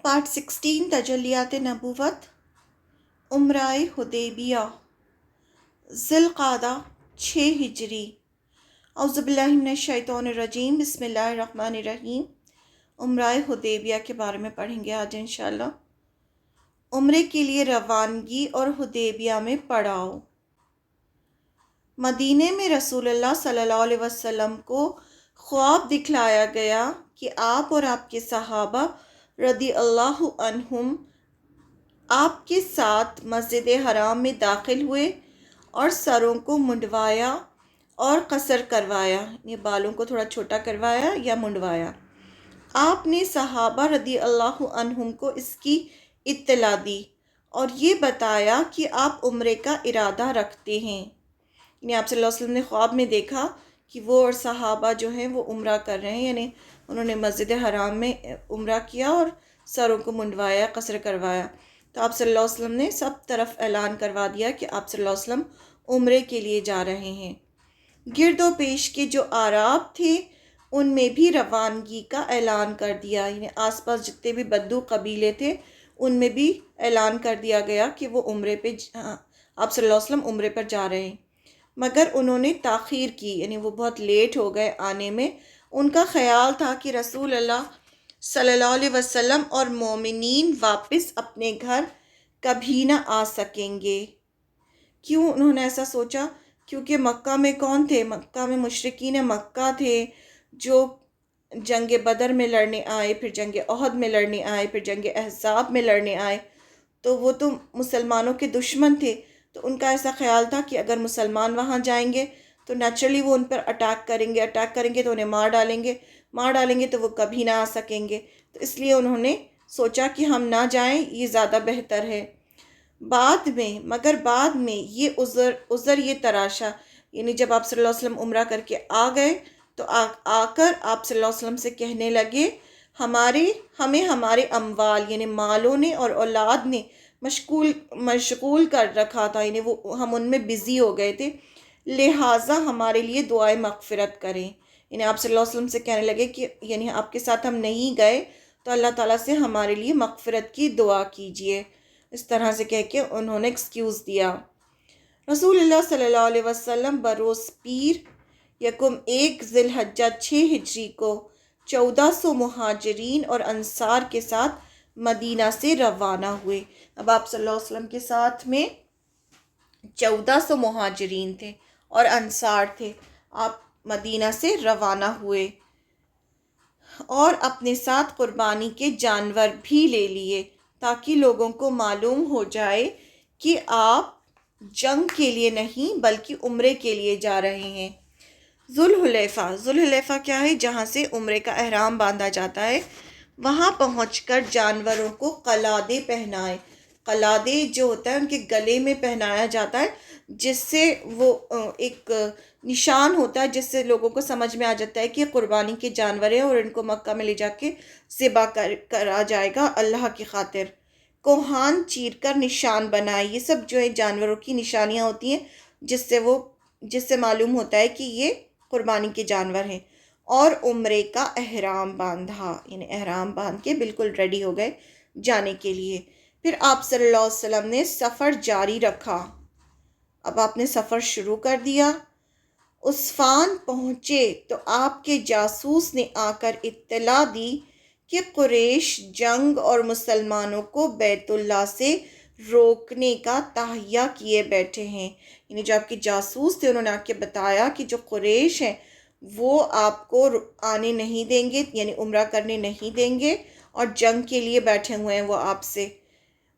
Part 16 تجلیات نبوت عمرہ حدیبیہ ذی القعدہ 6 ہجری۔ اعوذ باللہ من الشیطان الرجیم، بسم اللہ الرحمن الرحیم۔ عمرہ حدیبیہ کے بارے میں پڑھیں گے آج انشاءاللہ۔ عمرے کے لیے روانگی اور حدیبیہ میں پڑاؤ۔ مدینے میں رسول اللہ صلی اللہ علیہ وسلم کو خواب دکھلایا گیا کہ آپ اور آپ کے صحابہ رضی اللہ عنہم آپ کے ساتھ مسجد حرام میں داخل ہوئے اور سروں کو منڈوایا اور قصر کروایا، یہ بالوں کو تھوڑا چھوٹا کروایا یا منڈوایا۔ آپ نے صحابہ رضی اللہ عنہم کو اس کی اطلاع دی اور یہ بتایا کہ آپ عمرے کا ارادہ رکھتے ہیں، یعنی آپ صلی اللہ علیہ وسلم نے خواب میں دیکھا کہ وہ اور صحابہ جو ہیں وہ عمرہ کر رہے ہیں، یعنی انہوں نے مسجد حرام میں عمرہ کیا اور سروں کو منڈوایا، قصر کروایا۔ تو آپ صلی اللہ علیہ وسلم نے سب طرف اعلان کروا دیا کہ آپ صلی اللہ علیہ وسلم عمرے کے لیے جا رہے ہیں۔ گرد و پیش کے جو اعراب تھے ان میں بھی روانگی کا اعلان کر دیا، یعنی آس پاس جتنے بھی بدو قبیلے تھے ان میں بھی اعلان کر دیا گیا کہ وہ عمرے پہ آپ صلی اللہ علیہ وسلم عمرے پر جا رہے ہیں، مگر انہوں نے تاخیر کی، یعنی وہ بہت لیٹ ہو گئے آنے میں۔ ان کا خیال تھا کہ رسول اللہ صلی اللہ علیہ وسلم اور مومنین واپس اپنے گھر کبھی نہ آ سکیں گے۔ کیوں انہوں نے ایسا سوچا؟ کیونکہ مکہ میں کون تھے؟ مکہ میں مشرکین مکہ تھے جو جنگ بدر میں لڑنے آئے، پھر جنگ احد میں لڑنے آئے، پھر جنگ احزاب میں لڑنے آئے، تو وہ تو مسلمانوں کے دشمن تھے۔ تو ان کا ایسا خیال تھا کہ اگر مسلمان وہاں جائیں گے تو نیچرلی وہ ان پر اٹیک کریں گے تو انہیں مار ڈالیں گے تو وہ کبھی نہ آ سکیں گے۔ تو اس لیے انہوں نے سوچا کہ ہم نہ جائیں، یہ زیادہ بہتر ہے۔ بعد میں یہ عذر یہ تراشا، یعنی جب آپ صلی اللہ علیہ وسلم عمرہ کر کے آ گئے تو آ کر آپ صلی اللہ علیہ وسلم سے کہنے لگے ہمیں ہمارے اموال یعنی مالوں نے اور اولاد نے مشغول کر رکھا تھا، یعنی وہ ہم ان میں بزی ہو گئے تھے، لہٰذا ہمارے لیے دعائے مغفرت کریں۔ یعنی آپ صلی اللہ علیہ وسلم سے کہنے لگے کہ یعنی آپ کے ساتھ ہم نہیں گئے تو اللہ تعالیٰ سے ہمارے لیے مغفرت کی دعا کیجیے، اس طرح سے کہہ کے انہوں نے ایکسکیوز دیا۔ رسول اللہ صلی اللہ علیہ وسلم بروز پیر یکم 1 ذی الحجہ 6 ہجری کو 1400 مہاجرین اور انصار کے ساتھ مدینہ سے روانہ ہوئے۔ اب آپ صلی اللہ علیہ وسلم کے ساتھ میں 1400 مہاجرین تھے اور انصار تھے۔ آپ مدینہ سے روانہ ہوئے اور اپنے ساتھ قربانی کے جانور بھی لے لیے تاکہ لوگوں کو معلوم ہو جائے کہ آپ جنگ کے لیے نہیں بلکہ عمرے کے لیے جا رہے ہیں۔ ذوالحلیفہ کیا ہے؟ جہاں سے عمرے کا احرام باندھا جاتا ہے، وہاں پہنچ کر جانوروں کو قلادے پہنائے۔ قلادے جو ہوتا ہے ان کے گلے میں پہنایا جاتا ہے، جس سے وہ ایک نشان ہوتا ہے جس سے لوگوں کو سمجھ میں آ جاتا ہے کہ یہ قربانی کے جانور ہیں اور ان کو مکہ میں لے جا کے ذبح کرا جائے گا اللہ کی خاطر۔ کوہان چیر کر نشان بنائے، یہ سب جو ہے جانوروں کی نشانیاں ہوتی ہیں جس سے معلوم ہوتا ہے کہ یہ قربانی کے جانور ہیں۔ اور عمرے کا احرام باندھا، یعنی احرام باندھ کے بالکل ریڈی ہو گئے جانے کے لیے۔ پھر آپ صلی اللہ علیہ وسلم نے سفر جاری رکھا۔ اب آپ نے سفر شروع کر دیا۔ عسفان پہنچے تو آپ کے جاسوس نے آ کر اطلاع دی کہ قریش جنگ اور مسلمانوں کو بیت اللہ سے روکنے کا تہیہ کیے بیٹھے ہیں۔ یعنی جو آپ کے جاسوس تھے انہوں نے آ کے بتایا کہ جو قریش ہیں وہ آپ کو آنے نہیں دیں گے، یعنی عمرہ کرنے نہیں دیں گے اور جنگ کے لیے بیٹھے ہوئے ہیں وہ آپ سے۔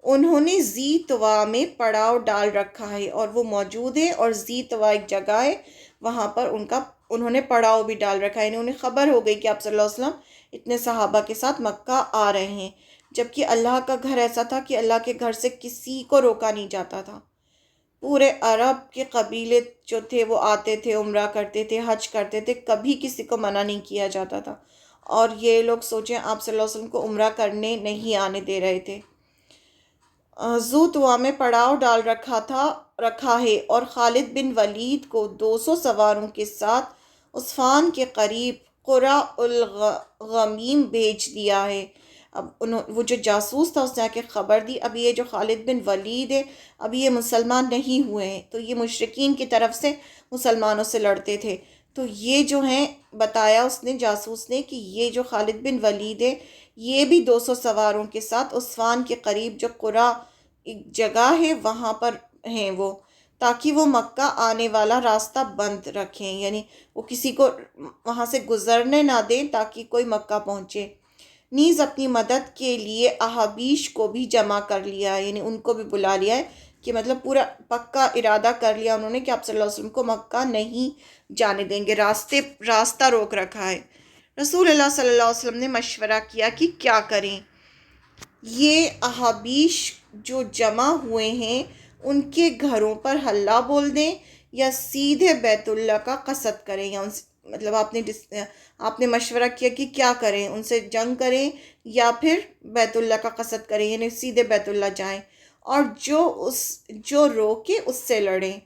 انہوں نے ذی طوا میں پڑاؤ ڈال رکھا ہے اور وہ موجود ہے، اور ذی طوا ایک جگہ ہے وہاں پر انہوں نے پڑاؤ بھی ڈال رکھا ہے، یعنی انہیں خبر ہو گئی کہ آپ صلی اللہ علیہ وسلم اتنے صحابہ کے ساتھ مکہ آ رہے ہیں، جبکہ اللہ کا گھر ایسا تھا کہ اللہ کے گھر سے کسی کو روکا نہیں جاتا تھا۔ پورے عرب کے قبیلے جو تھے وہ آتے تھے، عمرہ کرتے تھے، حج کرتے تھے، کبھی کسی کو منع نہیں کیا جاتا تھا، اور یہ لوگ سوچیں آپ صلی اللہ علیہ وسلم کو عمرہ کرنے نہیں آنے دے رہے تھے۔ ذو طوا میں پڑاؤ ڈال رکھا ہے اور خالد بن ولید کو 200 سواروں کے ساتھ عسفان کے قریب قرہ الغمیم بھیج دیا ہے۔ اب وہ جو جاسوس تھا اس نے آ کے خبر دی، اب یہ جو خالد بن ولید ہے اب یہ مسلمان نہیں ہوئے ہیں، تو یہ مشرکین کی طرف سے مسلمانوں سے لڑتے تھے، تو یہ جو ہیں بتایا اس نے جاسوس نے کہ یہ جو خالد بن ولید ہے یہ بھی 200 سواروں کے ساتھ عصفان کے قریب جو قرا ایک جگہ ہے وہاں پر ہیں وہ، تاکہ وہ مکہ آنے والا راستہ بند رکھیں، یعنی وہ کسی کو وہاں سے گزرنے نہ دیں تاکہ کوئی مکہ پہنچے۔ نیز اپنی مدد کے لیے احابیش کو بھی جمع کر لیا، یعنی ان کو بھی بلا لیا ہے، کہ مطلب پورا پکا ارادہ کر لیا انہوں نے کہ آپ صلی اللہ علیہ وسلم کو مکہ نہیں جانے دیں گے، راستہ روک رکھا ہے۔ رسول اللہ صلی اللہ علیہ وسلم نے مشورہ کیا کہ کیا کریں۔ یہ احابیش جو جمع ہوئے ہیں ان کے گھروں پر حلہ بول دیں یا سیدھے بیت اللہ کا قصد کریں، یا ان سے مطلب آپ نے مشورہ کیا کہ کیا کریں، ان سے جنگ کریں یا پھر بیت اللہ کا قصد کریں، یعنی سیدھے بیت اللہ جائیں، اور جو روکے اس سے لڑیں۔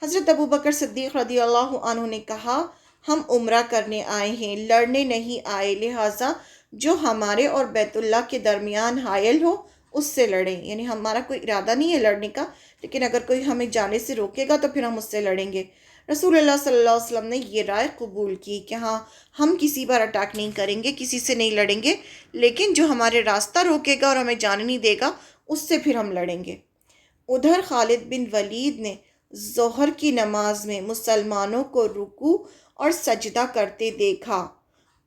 حضرت ابوبکر صدیق رضی اللہ عنہ نے کہا ہم عمرہ کرنے آئے ہیں، لڑنے نہیں آئے، لہٰذا جو ہمارے اور بیت اللہ کے درمیان حائل ہو اس سے لڑیں، یعنی ہمارا کوئی ارادہ نہیں ہے لڑنے کا، لیکن اگر کوئی ہمیں جانے سے روکے گا تو پھر ہم اس سے لڑیں گے۔ رسول اللہ صلی اللہ علیہ وسلم نے یہ رائے قبول کی کہ ہاں ہم کسی پر اٹیک نہیں کریں گے، کسی سے نہیں لڑیں گے، لیکن جو ہمارے راستہ روکے گا اور ہمیں جانے نہیں دے گا اس سے پھر ہم لڑیں گے۔ ادھر خالد بن ولید نے ظہر کی نماز میں مسلمانوں کو رکوع اور سجدہ کرتے دیکھا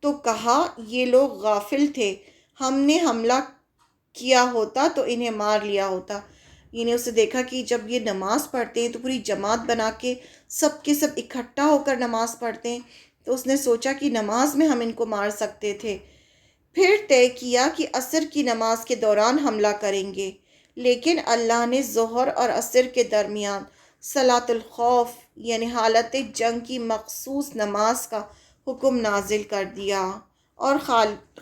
تو کہا یہ لوگ غافل تھے، ہم نے حملہ کیا ہوتا تو انہیں مار لیا ہوتا۔ یعنی اسے دیکھا کہ جب یہ نماز پڑھتے ہیں تو پوری جماعت بنا کے سب کے سب اکٹھا ہو کر نماز پڑھتے ہیں، تو اس نے سوچا کہ نماز میں ہم ان کو مار سکتے تھے۔ پھر طے کیا کہ عصر کی نماز کے دوران حملہ کریں گے، لیکن اللہ نے ظہر اور عصر کے درمیان صلاۃ الخوف یعنی حالت جنگ کی مخصوص نماز کا حکم نازل کر دیا، اور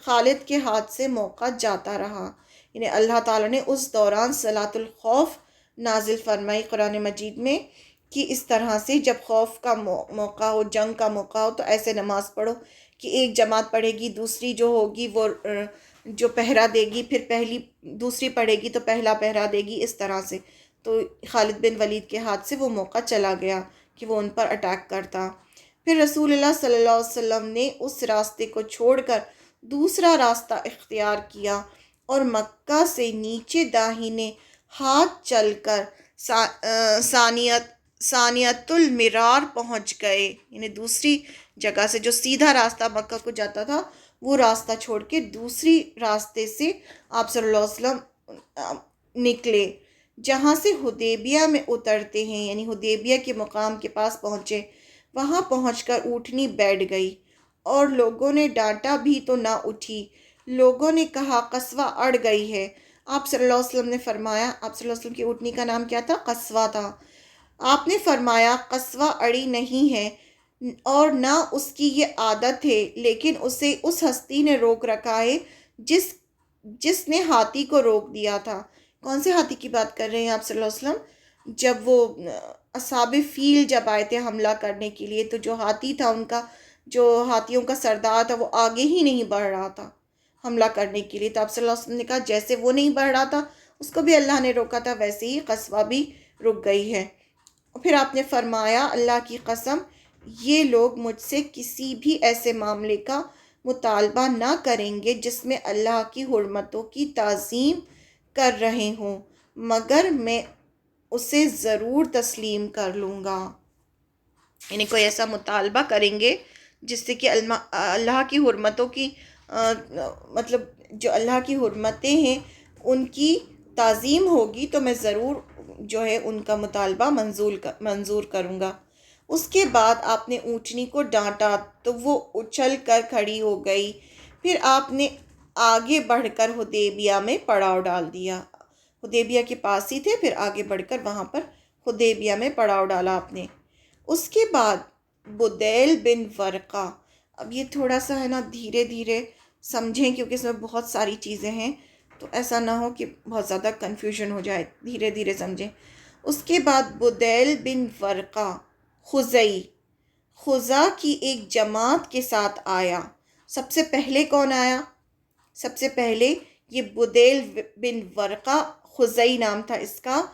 خالد کے ہاتھ سے موقع جاتا رہا، یعنی اللہ تعالیٰ نے اس دوران صلاۃ الخوف نازل فرمائی قرآن مجید میں کہ اس طرح سے جب خوف کا موقع ہو، جنگ کا موقع ہو تو ایسے نماز پڑھو کہ ایک جماعت پڑھے گی، دوسری جو ہوگی وہ جو پہرا دے گی، پھر دوسری پڑھے گی تو پہلا پہرا دے گی، اس طرح سے۔ تو خالد بن ولید کے ہاتھ سے وہ موقع چلا گیا کہ وہ ان پر اٹیک کرتا۔ پھر رسول اللہ صلی اللہ علیہ وسلم نے اس راستے کو چھوڑ کر دوسرا راستہ اختیار کیا اور مکہ سے نیچے داہنے ہاتھ چل کر ثانیۃ المرار پہنچ گئے، یعنی دوسری جگہ سے جو سیدھا راستہ مکہ کو جاتا تھا وہ راستہ چھوڑ کے دوسری راستے سے آپ صلی اللہ علیہ وسلم نکلے، جہاں سے حدیبیہ میں اترتے ہیں، یعنی حدیبیہ کے مقام کے پاس پہنچے۔ وہاں پہنچ کر اونٹنی بیٹھ گئی اور لوگوں نے ڈانٹا بھی تو نہ اٹھی۔ لوگوں نے کہا قصوہ اڑ گئی ہے۔ آپ صلی اللہ علیہ وسلم نے فرمایا، آپ صلی اللہ علیہ وسلم کی اونٹنی کا نام کیا تھا؟ قصوہ تھا۔ آپ نے فرمایا قصوہ اڑی نہیں ہے اور نہ اس کی یہ عادت ہے، لیکن اسے اس ہستی نے روک رکھا ہے جس نے ہاتھی کو روک دیا تھا۔ کون سے ہاتھی کی بات کر رہے ہیں آپ صلی اللہ علیہ وسلم؟ جب وہ اصحاب فیل جب آئے تھے حملہ کرنے کے لیے تو جو ہاتھی تھا ان کا، جو ہاتھیوں کا سردار تھا، وہ آگے ہی نہیں بڑھ رہا تھا حملہ کرنے کے لیے، تو آپ صلی اللہ علیہ وسلم نے کہا جیسے وہ نہیں بڑھ رہا تھا اس کو بھی اللہ نے روکا تھا، ویسے ہی قصوہ بھی رک گئی ہے۔ پھر آپ نے فرمایا اللہ کی قسم یہ لوگ مجھ سے کسی بھی ایسے معاملے کا مطالبہ نہ کریں گے جس میں اللہ کی حرمتوں کی تعظیم کر رہے ہوں، مگر میں اسے ضرور تسلیم کر لوں گا۔ یعنی کوئی ایسا مطالبہ کریں گے جس سے کہ اللہ کی حرمتوں کی مطلب جو اللہ کی حرمتیں ہیں ان کی تعظیم ہوگی تو میں ضرور جو ہے ان کا مطالبہ منظور کروں گا۔ اس کے بعد آپ نے اونٹنی کو ڈانٹا تو وہ اچھل کر کھڑی ہو گئی۔ پھر آپ نے آگے بڑھ کر حدیبیہ میں پڑاؤ ڈال دیا۔ حدیبیہ کے پاس ہی تھے، پھر آگے بڑھ کر وہاں پر حدیبیہ میں پڑاؤ ڈالا آپ نے۔ اس کے بعد بدیل بن ورقہ، اب یہ تھوڑا سا ہے نا دھیرے دھیرے سمجھیں کیونکہ اس میں بہت ساری چیزیں ہیں تو ایسا نہ ہو کہ بہت زیادہ کنفیوژن ہو جائے، دھیرے دھیرے سمجھیں۔ اس کے بعد بدیل بن ورقہ خزا کی ایک جماعت کے ساتھ آیا۔ سب سے پہلے کون آیا؟ سب سے پہلے یہ بدیل بن ورقہ، خزائی نام تھا اس کا،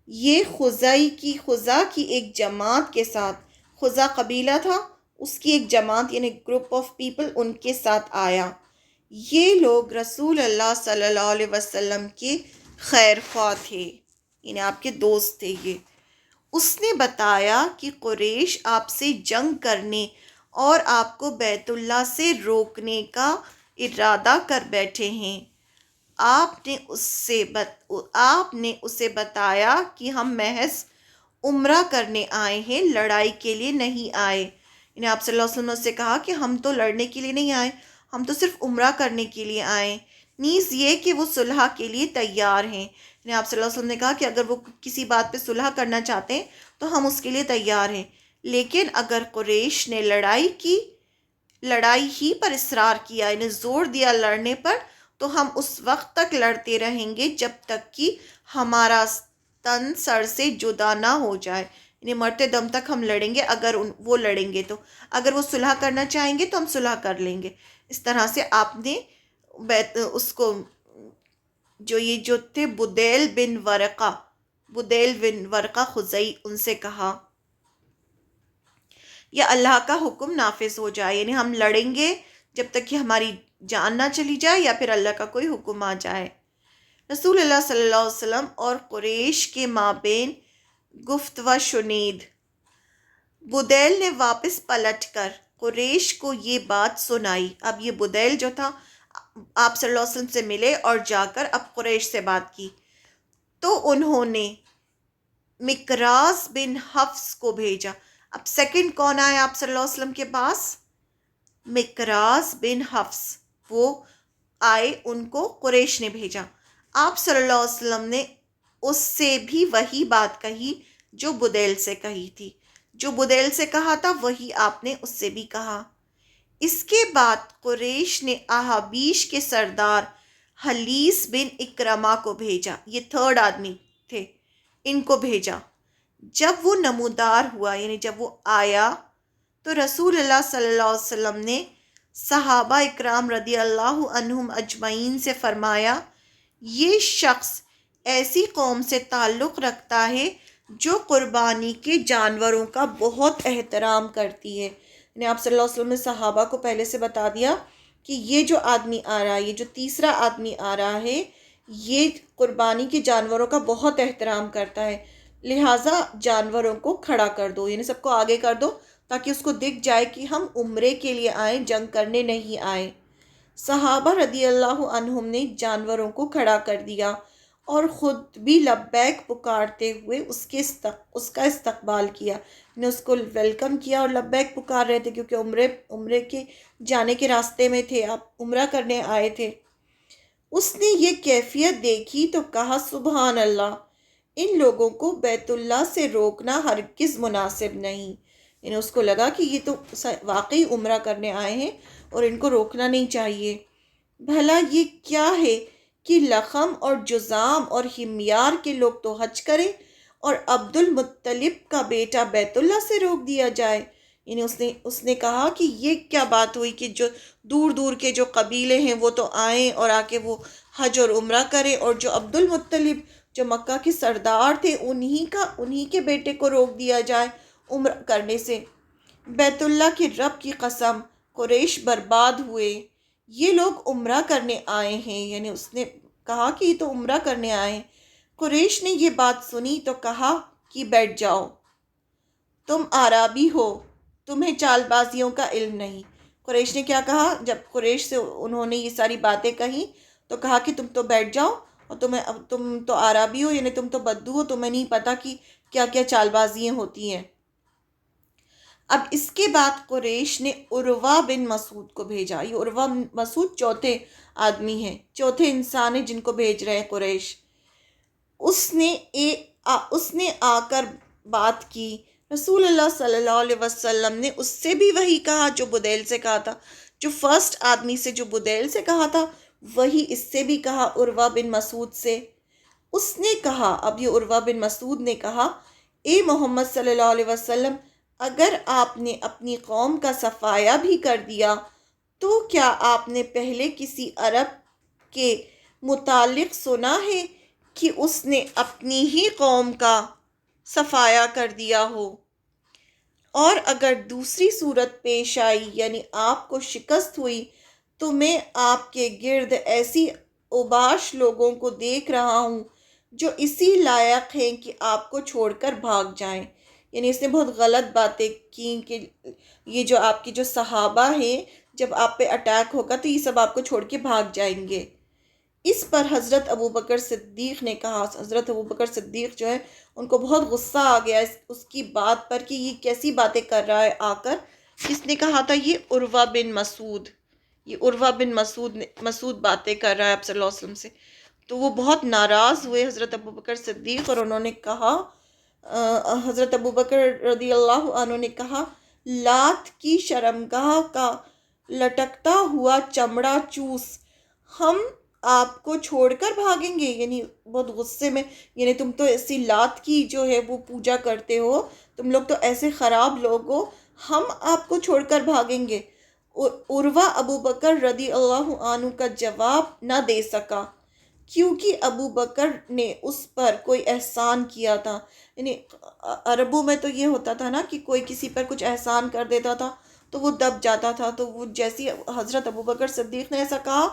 یہ خزا کی ایک جماعت کے ساتھ، خزا قبیلہ تھا، اس کی ایک جماعت یعنی گروپ آف پیپل ان کے ساتھ آیا۔ یہ لوگ رسول اللہ صلی اللہ علیہ وسلم کے خیر خواہ تھے، یعنی آپ کے دوست تھے یہ۔ اس نے بتایا کہ قریش آپ سے جنگ کرنے اور آپ کو بیت اللہ سے روکنے کا ارادہ کر بیٹھے ہیں۔ آپ نے اسے بتایا کہ ہم محض عمرہ کرنے آئے ہیں، لڑائی کے لیے نہیں آئے۔ یعنی آپ صلی اللہ علیہ وسلم نے سے کہا کہ ہم تو لڑنے کے لیے نہیں آئے، ہم تو صرف عمرہ کرنے کے لیے آئے، نیز یہ کہ وہ صلح کے لیے تیار ہیں۔ یعنی آپ صلی اللہ علیہ وسلم نے کہا کہ اگر وہ کسی بات پہ صلح کرنا چاہتے ہیں تو ہم اس کے لیے تیار ہیں، لیکن اگر قریش نے لڑائی ہی پر اصرار کیا، یعنی زور دیا لڑنے پر، تو ہم اس وقت تک لڑتے رہیں گے جب تک کہ ہمارا تن سر سے جدا نہ ہو جائے، یعنی مرتے دم تک ہم لڑیں گے اگر وہ لڑیں گے تو، اگر وہ صلح کرنا چاہیں گے تو ہم صلح کر لیں گے۔ اس طرح سے آپ نے اس کو جو تھے بدیل بن ورقہ خزائی، ان سے کہا یا اللہ کا حکم نافذ ہو جائے، یعنی ہم لڑیں گے جب تک کہ ہماری جان نہ چلی جائے یا پھر اللہ کا کوئی حکم آ جائے۔ رسول اللہ صلی اللہ علیہ وسلم اور قریش کے مابین گفت و شنید۔ بدیل نے واپس پلٹ کر قریش کو یہ بات سنائی۔ اب یہ بدیل جو تھا آپ صلی اللہ علیہ وسلم سے ملے اور جا کر اب قریش سے بات کی، تو انہوں نے مکراز بن حفص کو بھیجا۔ اب سیکنڈ کون آیا آپ صلی اللہ علیہ وسلم کے پاس؟ مکراز بن حفص، وہ آئے، ان کو قریش نے بھیجا۔ آپ صلی اللہ علیہ وسلم نے اس سے بھی وہی بات کہی جو بدیل سے کہی تھی، جو بدیل سے کہا تھا وہی آپ نے اس سے بھی کہا۔ اس کے بعد قریش نے احابیش کے سردار حلیس بن اکرمہ کو بھیجا، یہ تھرڈ آدمی تھے، ان کو بھیجا۔ جب وہ نمودار ہوا، یعنی جب وہ آیا، تو رسول اللہ صلی اللہ علیہ وسلم نے صحابہ اکرام رضی اللہ عنہم اجمعین سے فرمایا، یہ شخص ایسی قوم سے تعلق رکھتا ہے جو قربانی کے جانوروں کا بہت احترام کرتی ہے۔ یعنی آپ صلی اللہ علیہ وسلم نے صحابہ کو پہلے سے بتا دیا کہ یہ جو آدمی آ رہا ہے، یہ جو تیسرا آدمی آ رہا ہے، یہ قربانی کے جانوروں کا بہت احترام کرتا ہے، لہٰذا جانوروں کو کھڑا کر دو، یعنی سب کو آگے کر دو تاکہ اس کو دکھ جائے کہ ہم عمرے کے لیے آئیں، جنگ کرنے نہیں آئے۔ صحابہ رضی اللہ عنہم نے جانوروں کو کھڑا کر دیا اور خود بھی لبیک پکارتے ہوئے اس کا استقبال کیا، نے اس کو ویلکم کیا اور لبیک پکار رہے تھے کیونکہ عمرے کے جانے کے راستے میں تھے، آپ عمرہ کرنے آئے تھے۔ اس نے یہ کیفیت دیکھی تو کہا سبحان اللہ، ان لوگوں کو بیت اللہ سے روکنا ہرگز مناسب نہیں۔ یعنی اس کو لگا کہ یہ تو واقعی عمرہ کرنے آئے ہیں اور ان کو روکنا نہیں چاہیے۔ بھلا یہ کیا ہے کہ لخم اور جذام اور ہمیار کے لوگ تو حج کریں اور عبد المطلب کا بیٹا بیت اللہ سے روک دیا جائے۔ یعنی اس نے کہا کہ یہ کیا بات ہوئی کہ جو دور دور کے جو قبیلے ہیں وہ تو آئیں اور آ کے وہ حج اور عمرہ کریں، اور جو عبد المطلب جو مکہ کے سردار تھے انہی کے بیٹے کو روک دیا جائے عمرہ کرنے سے۔ بیت اللہ کے رب کی قسم، قریش برباد ہوئے، یہ لوگ عمرہ کرنے آئے ہیں، یعنی اس نے کہا کہ یہ تو عمرہ کرنے آئے ہیں۔ قریش نے یہ بات سنی تو کہا کہ بیٹھ جاؤ، تم اعرابی ہو، تمہیں چال بازیوں کا علم نہیں۔ قریش نے کیا کہا؟ جب قریش سے انہوں نے یہ ساری باتیں کہیں تو کہا کہ تم تو بیٹھ جاؤ، اور تم تو اعرابی ہو، یعنی تم تو بدو ہو، تمہیں نہیں پتہ کہ کیا کیا چال بازیاں ہوتی ہیں۔ اب اس کے بعد قریش نے عروہ بن مسعود کو بھیجا۔ یہ عروہ بن مسعود چوتھے آدمی ہیں، چوتھے انسان ہیں جن کو بھیج رہے ہیں قریش۔ اس نے آ کر بات کی، رسول اللہ صلی اللہ علیہ وسلم نے اس سے بھی وہی کہا جو بدیل سے کہا تھا، جو فرسٹ آدمی سے جو بدیل سے کہا تھا وہی اس سے بھی کہا، عروہ بن مسعود سے۔ اس نے کہا، اب یہ عروہ بن مسعود نے کہا، اے محمد صلی اللہ علیہ وسلم، اگر آپ نے اپنی قوم کا صفایا بھی کر دیا تو کیا آپ نے پہلے کسی عرب کے متعلق سنا ہے کہ اس نے اپنی ہی قوم کا صفایا کر دیا ہو، اور اگر دوسری صورت پیش آئی یعنی آپ کو شکست ہوئی تو میں آپ کے گرد ایسی اوباش لوگوں کو دیکھ رہا ہوں جو اسی لائق ہیں کہ آپ کو چھوڑ کر بھاگ جائیں. یعنی اس نے بہت غلط باتیں کی کہ یہ جو آپ کی جو صحابہ ہیں، جب آپ پہ اٹیک ہوگا تو یہ سب آپ کو چھوڑ کے بھاگ جائیں گے. اس پر حضرت ابوبکر صدیق نے کہا، حضرت ابوبکر صدیق جو ہے ان کو بہت غصہ آ گیا اس کی بات پر کہ یہ کیسی باتیں کر رہا ہے آ کر. کس نے کہا تھا؟ یہ عروہ بن مسعود. یہ عروہ بن مسعود باتیں کر رہا ہے آپ صلی اللہ علیہ وسلم سے. تو وہ بہت ناراض ہوئے حضرت ابوبکر صدیق، اور انہوں نے کہا، حضرت ابوبکر رضی اللہ عنہ نے کہا، لات کی شرمگاہ کا لٹکتا ہوا چمڑا چوس، ہم آپ کو چھوڑ کر بھاگیں گے. یعنی بہت غصے میں، یعنی تم تو ایسی لات کی جو ہے وہ پوجا کرتے ہو، تم لوگ تو ایسے خراب لوگ ہو، ہم آپ کو چھوڑ کر بھاگیں گے. عروہ ابوبکر رضی اللہ عنہ کا جواب نہ دے سکا کیونکہ ابو بکر نے اس پر کوئی احسان کیا تھا. یعنی عربوں میں تو یہ ہوتا تھا نا کہ کوئی کسی پر کچھ احسان کر دیتا تھا تو وہ دب جاتا تھا. تو وہ جیسی حضرت ابو بکر صدیق نے ایسا کہا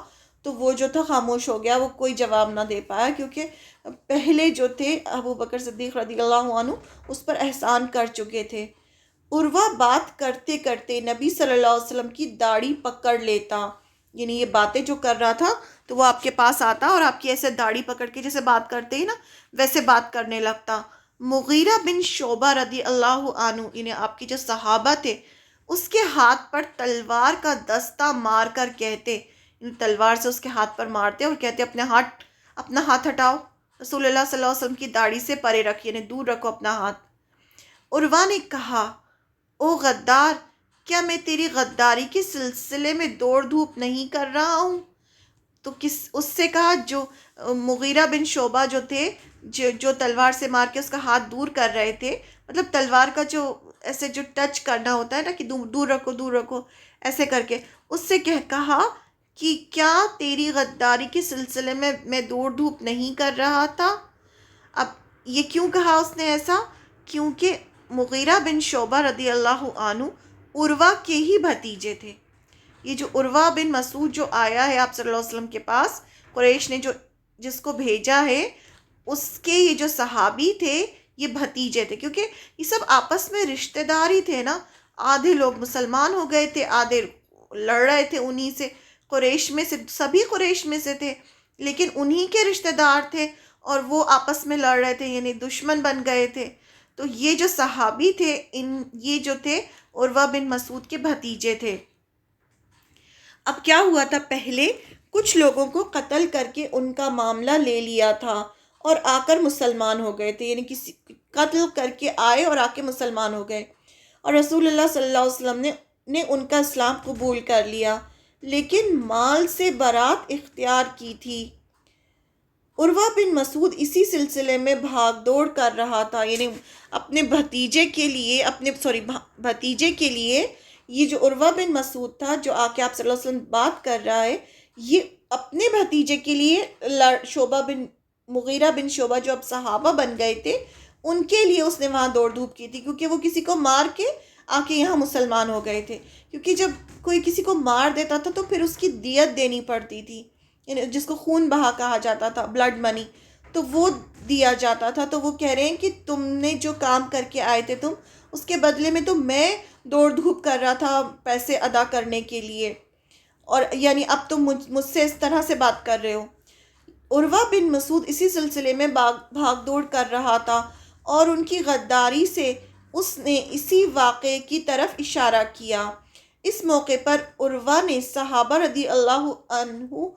تو وہ جو تھا خاموش ہو گیا، وہ کوئی جواب نہ دے پایا، کیونکہ پہلے جو تھے ابو بکر صدیق رضی اللہ عنہ اس پر احسان کر چکے تھے. عروہ بات کرتے کرتے نبی صلی اللہ علیہ وسلم کی داڑھی پکڑ لیتا. یعنی یہ باتیں جو کر رہا تھا تو وہ آپ کے پاس آتا اور آپ کی ایسے داڑھی پکڑ کے جیسے بات کرتے ہی نا ویسے بات کرنے لگتا. مغیرہ بن شعبہ رضی اللہ عنہ، یعنی آپ کے جو صحابہ تھے، اس کے ہاتھ پر تلوار کا دستہ مار کر کہتے، یعنی تلوار سے اس کے ہاتھ پر مارتے اور کہتے اپنا ہاتھ ہٹاؤ، رسول اللہ صلی اللہ علیہ وسلم کی داڑھی سے پرے رکھیے، یعنی دور رکھو اپنا ہاتھ. عروہ نے کہا، او غدار، کیا میں تیری غداری کے سلسلے میں دوڑ دھوپ نہیں کر رہا ہوں؟ تو اس سے کہا، جو مغیرہ بن شعبہ جو تھے، جو تلوار سے مار کے اس کا ہاتھ دور کر رہے تھے، مطلب تلوار کا جو ایسے جو ٹچ کرنا ہوتا ہے نا کہ دور رکھو دور رکھو ایسے کر کے، اس سے کہا کہ کیا تیری غداری کے سلسلے میں میں دوڑ دھوپ نہیں کر رہا تھا؟ اب یہ کیوں کہا اس نے ایسا؟ کیونکہ مغیرہ بن شعبہ رضی اللہ عنہ عروہ کے ہی بھتیجے تھے. یہ جو عروہ بن مسعود جو آیا ہے آپ صلی اللہ علیہ وسلم کے پاس، قریش نے جس کو بھیجا ہے، اس کے یہ جو صحابی تھے یہ بھتیجے تھے، کیونکہ یہ سب آپس میں رشتہ دار ہی تھے نا. آدھے لوگ مسلمان ہو گئے تھے، آدھے لڑ رہے تھے انہی سے، قریش میں سے سبھی قریش میں سے تھے، لیکن انہی کے رشتہ دار تھے اور وہ آپس میں لڑ رہے تھے، یعنی دشمن بن گئے تھے. تو یہ جو صحابی تھے یہ جو تھے عروہ بن مسعود کے بھتیجے تھے. اب کیا ہوا تھا، پہلے کچھ لوگوں کو قتل کر کے ان کا معاملہ لے لیا تھا اور آ کر مسلمان ہو گئے تھے، یعنی کسی قتل کر کے آئے اور آ کے مسلمان ہو گئے، اور رسول اللہ صلی اللہ علیہ وسلم نے ان کا اسلام قبول کر لیا، لیکن مال سے برات اختیار کی تھی. عروہ بن مسعود اسی سلسلے میں بھاگ دوڑ کر رہا تھا، یعنی اپنے بھتیجے کے لیے یہ جو عروہ بن مسعود تھا جو آ کے آپ صلی اللہ علیہ وسلم بات کر رہا ہے، یہ اپنے بھتیجے کے لیے مغیرہ بن شعبہ جو اب صحابہ بن گئے تھے ان کے لیے اس نے وہاں دوڑ دھوپ کی تھی، کیونکہ وہ کسی کو مار کے آ کے یہاں مسلمان ہو گئے تھے. کیونکہ جب کوئی کسی کو مار دیتا تھا تو پھر اس کی دیت دینی پڑتی تھی، یعنی جس کو خون بہا کہا جاتا تھا، بلڈ منی، تو وہ دیا جاتا تھا. تو وہ کہہ رہے ہیں کہ تم نے جو کام کر کے آئے تھے اس کے بدلے میں تو میں دوڑ دھوپ کر رہا تھا پیسے ادا کرنے کے لیے، اور یعنی اب تم مجھ سے اس طرح سے بات کر رہے ہو. عروہ بن مسعود اسی سلسلے میں بھاگ دوڑ کر رہا تھا اور ان کی غداری سے اس نے اسی واقعے کی طرف اشارہ کیا. اس موقع پر عروہ نے صحابہ رضی اللہ عنہ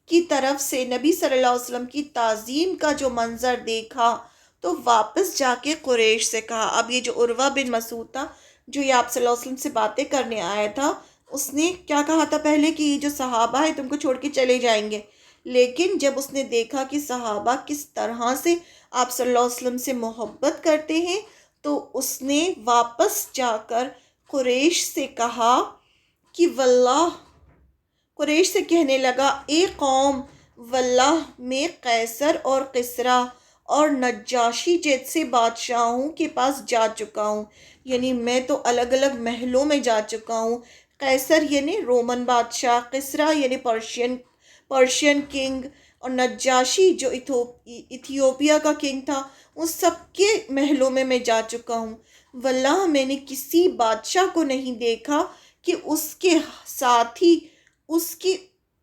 کی طرف سے نبی صلی اللہ علیہ وسلم کی تعظیم کا جو منظر دیکھا تو واپس جا کے قریش سے کہا. اب یہ جو عروہ بن مسعود تھا جو یہ آپ صلی اللہ علیہ وسلم سے باتیں کرنے آیا تھا، اس نے کیا کہا تھا پہلے کہ یہ جو صحابہ ہیں تم کو چھوڑ کے چلے جائیں گے، لیکن جب اس نے دیکھا کہ صحابہ کس طرح سے آپ صلی اللہ علیہ وسلم سے محبت کرتے ہیں تو اس نے واپس جا کر قریش سے کہا کہ واللہ، قریش سے کہنے لگا، اے قوم، واللہ میں قیصر اور کسریٰ اور نجاشی جیسے بادشاہوں کے پاس جا چکا ہوں، یعنی میں تو الگ الگ محلوں میں جا چکا ہوں۔ قیصر یعنی رومن بادشاہ، کسریٰ یعنی پرشین کنگ، اور نجاشی جو ایتھیوپیا کا کنگ تھا، ان سب کے محلوں میں جا چکا ہوں۔ واللہ میں نے کسی بادشاہ کو نہیں دیکھا کہ اس کے ساتھی اس کی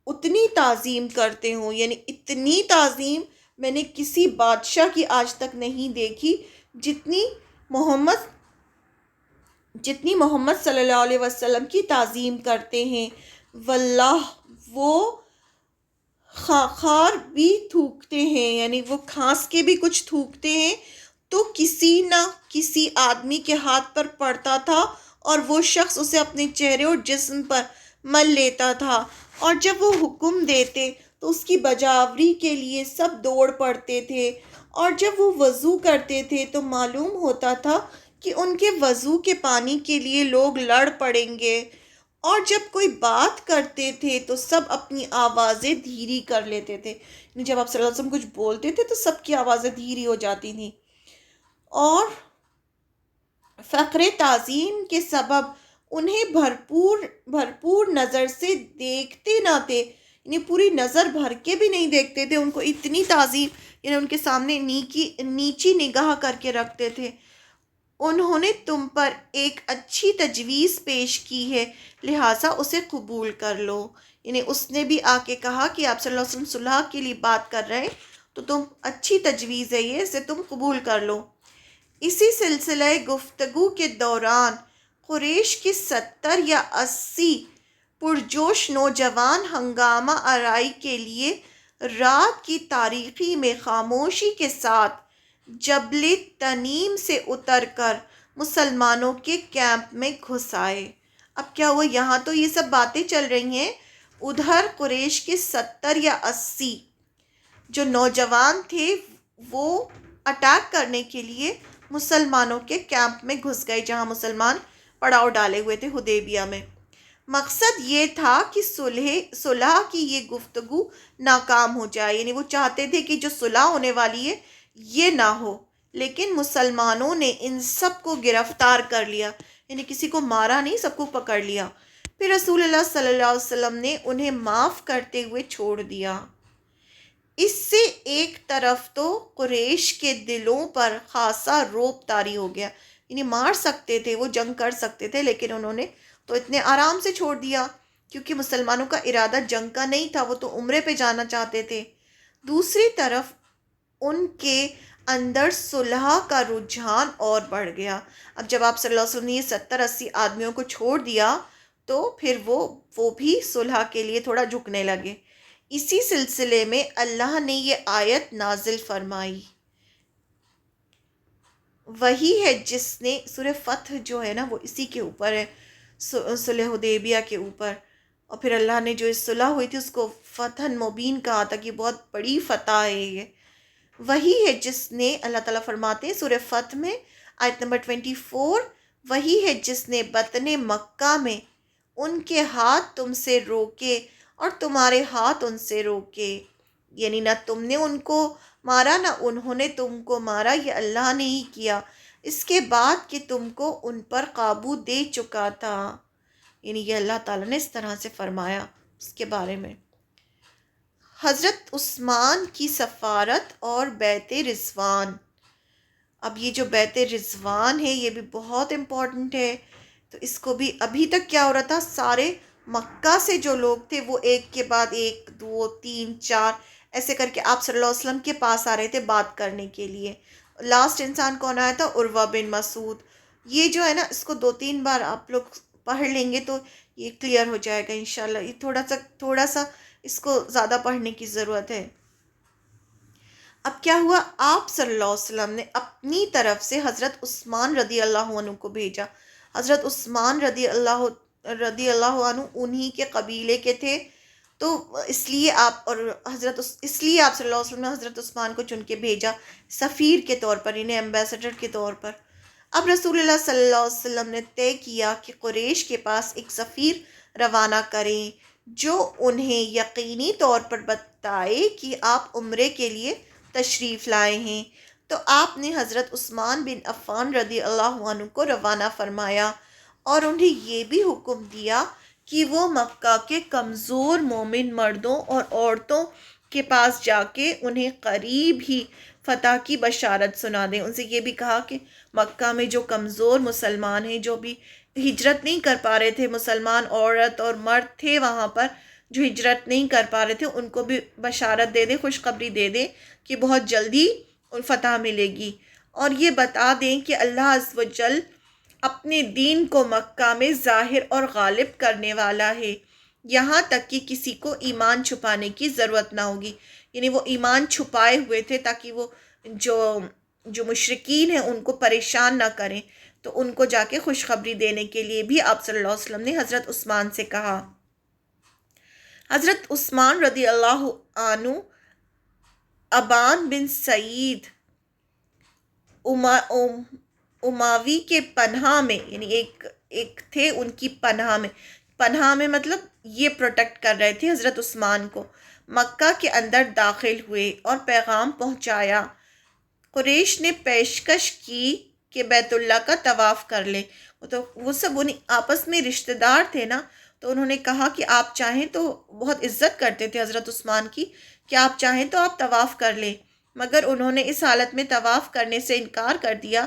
اتنی تعظیم کرتے ہوں، یعنی اتنی تعظیم میں نے کسی بادشاہ کی آج تک نہیں دیکھی جتنی محمد صلی اللہ علیہ وسلم کی تعظیم کرتے ہیں۔ واللہ وہ خار بھی تھوکتے ہیں، یعنی وہ کھانس کے بھی کچھ تھوکتے ہیں تو کسی نہ کسی آدمی کے ہاتھ پر پڑتا تھا اور وہ شخص اسے اپنے چہرے اور جسم پر مل لیتا تھا، اور جب وہ حکم دیتے تو اس کی بجاوری کے لیے سب دوڑ پڑتے تھے، اور جب وہ وضو کرتے تھے تو معلوم ہوتا تھا کہ ان کے وضو کے پانی کے لیے لوگ لڑ پڑیں گے، اور جب کوئی بات کرتے تھے تو سب اپنی آوازیں دھیری کر لیتے تھے، یعنی جب آپ صلی اللہ علیہ وسلم کچھ بولتے تھے تو سب کی آوازیں دھیری ہو جاتی تھیں، اور فقر تعظیم کے سبب انہیں بھرپور نظر سے دیکھتے نہ تھے، یعنی پوری نظر بھر کے بھی نہیں دیکھتے تھے ان کو، اتنی تعظیم یعنی ان کے سامنے نیچی نگاہ کر کے رکھتے تھے۔ انہوں نے تم پر ایک اچھی تجویز پیش کی ہے، لہٰذا اسے قبول کر لو، یعنی اس نے بھی آ کے کہا کہ آپ صلی اللہ علیہ وسلم صلح کے لیے بات کر رہے ہیں تو تم اچھی تجویز ہے یہ، اسے تم قبول کر لو۔ اسی سلسلہ گفتگو کے دوران قریش کے 70 یا 80 پرجوش نوجوان ہنگامہ آرائی کے لیے رات کی تاریکی میں خاموشی کے ساتھ جبل تنیم سے اتر کر مسلمانوں کے کیمپ میں گھس آئے۔ اب کیا ہوا، یہاں تو یہ سب باتیں چل رہی ہیں، ادھر قریش کے 70 یا 80 جو نوجوان تھے وہ اٹیک کرنے کے لیے مسلمانوں کے کیمپ میں گھس گئے جہاں مسلمان پڑاؤ ڈالے ہوئے تھے حدیبیہ میں۔ مقصد یہ تھا کہ صلح کی یہ گفتگو ناکام ہو جائے، یعنی وہ چاہتے تھے کہ جو صلح ہونے والی ہے یہ نہ ہو، لیکن مسلمانوں نے ان سب کو گرفتار کر لیا، یعنی کسی کو مارا نہیں، سب کو پکڑ لیا۔ پھر رسول اللہ صلی اللہ علیہ وسلم نے انہیں معاف کرتے ہوئے چھوڑ دیا۔ اس سے ایک طرف تو قریش کے دلوں پر خاصا رعب طاری ہو گیا، یعنی مار سکتے تھے وہ، جنگ کر سکتے تھے، لیکن انہوں نے تو اتنے آرام سے چھوڑ دیا کیونکہ مسلمانوں کا ارادہ جنگ کا نہیں تھا، وہ تو عمرے پہ جانا چاہتے تھے۔ دوسری طرف ان کے اندر صلح کا رجحان اور بڑھ گیا۔ اب جب آپ صلی اللہ علیہ وسلم نے یہ 70-80 آدمیوں کو چھوڑ دیا تو پھر وہ بھی صلح کے لیے تھوڑا جھکنے لگے۔ اسی سلسلے میں اللہ نے یہ آیت نازل فرمائی، وہی ہے جس نے، سورہ فتح جو ہے نا وہ اسی کے اوپر ہے، صلح حدیبیہ کے اوپر، اور پھر اللہ نے جو اس صلح ہوئی تھی اس کو فتح مبین کہا تھا کہ بہت بڑی فتح ہے یہ۔ وہی ہے جس نے، اللہ تعالیٰ فرماتے ہیں سورہ فتح میں آیت نمبر 24، وہی ہے جس نے بطن مکہ میں ان کے ہاتھ تم سے روکے اور تمہارے ہاتھ ان سے روکے، یعنی نہ تم نے ان کو مارا نہ انہوں نے تم کو مارا، یہ اللہ نے ہی کیا، اس کے بعد کہ تم کو ان پر قابو دے چکا تھا، یعنی یہ اللہ تعالیٰ نے اس طرح سے فرمایا اس کے بارے میں۔ حضرت عثمان کی سفارت اور بیعت رضوان، اب یہ جو بیعت رضوان ہے یہ بھی بہت امپورٹنٹ ہے، تو اس کو بھی ابھی تک کیا ہو رہا تھا، سارے مکہ سے جو لوگ تھے وہ ایک کے بعد ایک، 2 3 4 ایسے کر کے آپ صلی اللہ علیہ وسلم کے پاس آ رہے تھے بات کرنے کے لیے۔ لاسٹ انسان کون آیا تھا، عروہ بن مسعود۔ یہ جو ہے نا اس کو 2-3 بار آپ لوگ پڑھ لیں گے تو یہ کلیئر ہو جائے گا انشاءاللہ، یہ تھوڑا سا اس کو زیادہ پڑھنے کی ضرورت ہے۔ اب کیا ہوا، آپ صلی اللہ علیہ وسلم نے اپنی طرف سے حضرت عثمان رضی اللہ عنہ کو بھیجا۔ حضرت عثمان رضی اللہ عنہ انہی کے قبیلے کے تھے، تو اس لیے آپ صلی اللہ علیہ وسلم نے حضرت عثمان کو چن کے بھیجا سفیر کے طور پر، انہیں ایمبیسڈر کے طور پر۔ اب رسول اللہ صلی اللہ علیہ وسلم نے طے کیا کہ قریش کے پاس ایک سفیر روانہ کریں، جو انہیں یقینی طور پر بتائے کہ آپ عمرے کے لیے تشریف لائے ہیں۔ تو آپ نے حضرت عثمان بن عفان رضی اللہ عنہ کو روانہ فرمایا اور انہیں یہ بھی حکم دیا کہ وہ مکہ کے کمزور مومن مردوں اور عورتوں کے پاس جا کے انہیں قریب ہی فتح کی بشارت سنا دیں۔ ان سے یہ بھی کہا کہ مکہ میں جو کمزور مسلمان ہیں، جو بھی ہجرت نہیں کر پا رہے تھے، مسلمان عورت اور مرد تھے وہاں پر جو ہجرت نہیں کر پا رہے تھے، ان کو بھی بشارت دے دیں، خوشخبری دے دیں کہ بہت جلدی فتح ملے گی، اور یہ بتا دیں کہ اللہ عز و جل اپنے دین کو مکہ میں ظاہر اور غالب کرنے والا ہے، یہاں تک کہ کسی کو ایمان چھپانے کی ضرورت نہ ہوگی۔ یعنی وہ ایمان چھپائے ہوئے تھے تاکہ وہ جو مشرکین ہیں ان کو پریشان نہ کریں، تو ان کو جا کے خوشخبری دینے کے لیے بھی آپ صلی اللہ علیہ وسلم نے حضرت عثمان سے کہا۔ حضرت عثمان رضی اللہ عنہ ابان بن سعید اماوی کے پناہ میں، یعنی ایک تھے ان کی پناہ میں مطلب یہ پروٹیکٹ کر رہے تھے حضرت عثمان کو، مکہ کے اندر داخل ہوئے اور پیغام پہنچایا۔ قریش نے پیشکش کی کہ بیت اللہ کا طواف کر لیں، تو وہ سب آپس میں رشتہ دار تھے نا، تو انہوں نے کہا کہ آپ چاہیں تو، بہت عزت کرتے تھے حضرت عثمان کی، کہ آپ چاہیں تو آپ طواف کر لیں، مگر انہوں نے اس حالت میں طواف کرنے سے انکار کر دیا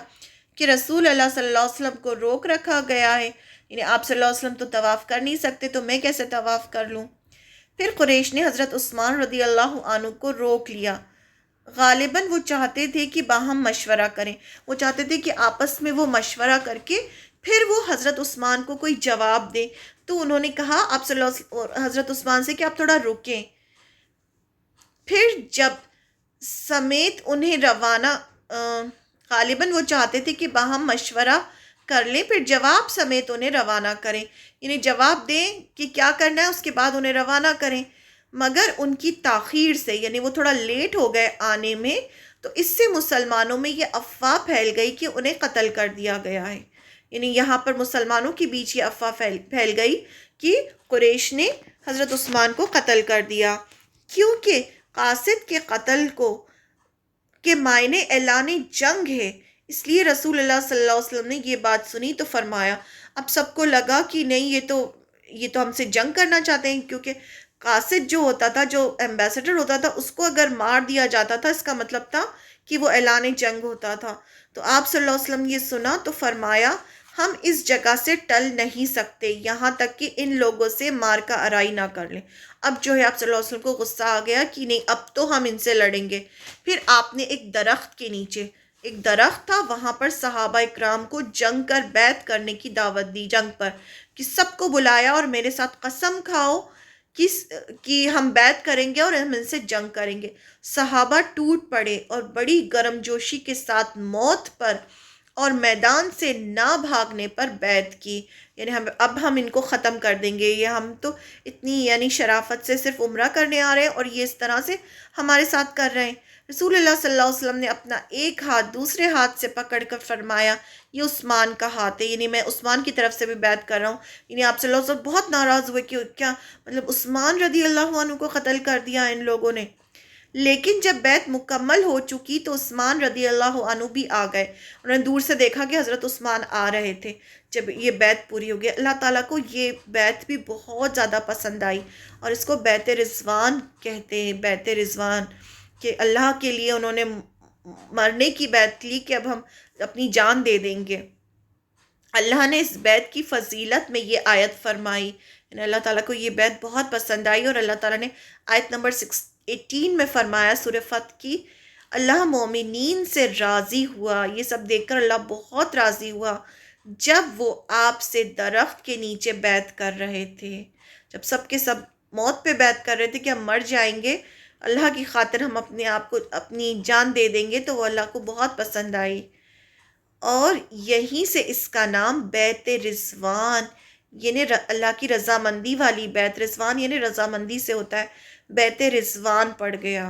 کہ رسول اللہ صلی اللہ علیہ وسلم کو روک رکھا گیا ہے، یعنی آپ صلی اللہ علیہ وسلم تو طواف کر نہیں سکتے تو میں کیسے طواف کر لوں۔ پھر قریش نے حضرت عثمان رضی اللہ عنہ کو روک لیا۔ غالباً وہ چاہتے تھے کہ باہم مشورہ کریں، وہ چاہتے تھے کہ آپس میں وہ مشورہ کر کے پھر وہ حضرت عثمان کو کوئی جواب دیں، تو انہوں نے کہا آپ صلی اللہ علیہ وسلم حضرت عثمان سے کہ آپ تھوڑا رکیں۔ پھر جب سمیت انہیں روانہ غالباً وہ چاہتے تھے کہ باہم مشورہ کر لیں، پھر جواب سمیت انہیں روانہ کریں، یعنی جواب دیں کہ کیا کرنا ہے، اس کے بعد انہیں روانہ کریں، مگر ان کی تاخیر سے، یعنی وہ تھوڑا لیٹ ہو گئے آنے میں، تو اس سے مسلمانوں میں یہ افواہ پھیل گئی کہ انہیں قتل کر دیا گیا ہے۔ یعنی یہاں پر مسلمانوں کے بیچ یہ افواہ پھیل گئی کہ قریش نے حضرت عثمان کو قتل کر دیا، کیونکہ قاصد کے قتل کے معنی اعلان جنگ ہے۔ اس لیے رسول اللہ صلی اللہ علیہ وسلم نے یہ بات سنی تو فرمایا، اب سب کو لگا کہ نہیں یہ تو ہم سے جنگ کرنا چاہتے ہیں، کیونکہ قاصد جو ہوتا تھا، جو ایمبیسڈر ہوتا تھا، اس کو اگر مار دیا جاتا تھا اس کا مطلب تھا کہ وہ اعلان جنگ ہوتا تھا۔ تو آپ صلی اللہ علیہ وسلم یہ سنا تو فرمایا ہم اس جگہ سے ٹل نہیں سکتے یہاں تک کہ ان لوگوں سے مار کا آرائی نہ کر لیں۔ اب جو ہے آپ صلی اللہ علیہ وسلم کو غصہ آ گیا کہ نہیں اب تو ہم ان سے لڑیں گے۔ پھر آپ نے ایک درخت کے نیچے، ایک درخت تھا وہاں پر صحابہ اکرام کو جنگ کر بیعت کرنے کی دعوت دی، جنگ پر، کہ سب کو بلایا اور میرے ساتھ قسم کھاؤ کہ ہم بیعت کریں گے اور ہم ان سے جنگ کریں گے۔ صحابہ ٹوٹ پڑے اور بڑی گرم جوشی کے ساتھ موت پر اور میدان سے نہ بھاگنے پر بیعت کی، یعنی اب ہم ان کو ختم کر دیں گے، یہ ہم تو اتنی یعنی شرافت سے صرف عمرہ کرنے آ رہے ہیں اور یہ اس طرح سے ہمارے ساتھ کر رہے ہیں۔ رسول اللہ صلی اللہ علیہ وسلم نے اپنا ایک ہاتھ دوسرے ہاتھ سے پکڑ کر فرمایا یہ عثمان کا ہاتھ ہے، یعنی میں عثمان کی طرف سے بھی بیعت کر رہا ہوں۔ یعنی آپ صلی اللہ علیہ وسلم بہت ناراض ہوئے کہ کیا مطلب عثمان رضی اللہ عنہ کو قتل کر دیا ان لوگوں نے۔ لیکن جب بیعت مکمل ہو چکی تو عثمان رضی اللہ عنہ بھی آ گئے، انہوں نے دور سے دیکھا کہ حضرت عثمان آ رہے تھے۔ جب یہ بیعت پوری ہو گئی، اللہ تعالیٰ کو یہ بیعت بھی بہت زیادہ پسند آئی، اور اس کو بیعت رضوان کہتے ہیں، بیعت رضوان، کہ اللہ کے لیے انہوں نے مرنے کی بیعت لی کہ اب ہم اپنی جان دے دیں گے۔ اللہ نے اس بیعت کی فضیلت میں یہ آیت فرمائی، یعنی اللہ تعالیٰ کو یہ بیعت بہت پسند آئی، اور اللہ تعالیٰ نے آیت نمبر 18 میں فرمایا سورہ فتح کی، اللہ مومنین سے راضی ہوا، یہ سب دیکھ کر اللہ بہت راضی ہوا جب وہ آپ سے درخت کے نیچے بیعت کر رہے تھے، جب سب کے سب موت پہ بیعت کر رہے تھے کہ ہم مر جائیں گے، اللہ کی خاطر ہم اپنے آپ کو اپنی جان دے دیں گے، تو وہ اللہ کو بہت پسند آئی، اور یہیں سے اس کا نام بیعت رضوان، یعنی اللہ کی رضامندی والی بیعت، رضوان یعنی رضامندی سے ہوتا ہے، بیعت رضوان پڑ گیا۔